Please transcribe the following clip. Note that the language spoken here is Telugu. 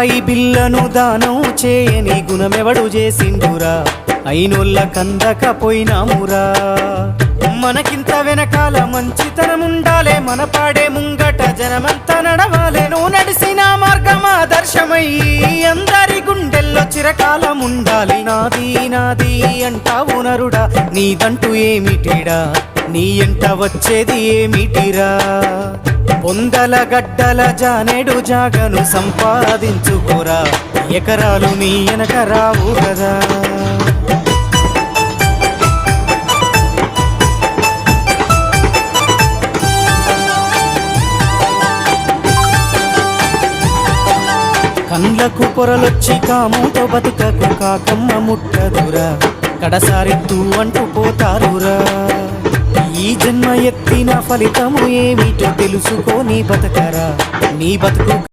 రూపాయి బిల్లను దానం చేయని గుణమెవడు చేసిండురా అయినోళ్ళ కందకపోయినామురా మనకింత వెనకాల మంచితనముండాలే మన పాడే ముంగట జనమంతా నడవాలే నువ్వు నడిసిన మార్గం ఆదర్శమయ్యి అందరి గుండెల్లో చిరకాలముండాలి నాది నాది అంటావు నరుడా నీదంటూ ఏమిటిడా నీ ఎంట వచ్చేది ఏమిటిరా పొందల గడ్డల జానేడు జాగను సంపాదించుకోరా ఎకరాలు నీ వెనక రావు కదా కండ్లకు పొరలొచ్చి కాముతో బతుకకు కాకమ్మ ముట్టదురా కడసారి తూ అంటూ పోతారురా ఈ జన్మ ఎత్తిన ఫలితము ఏమిటో తెలుసుకో నీ బతకరా నీ బతుకు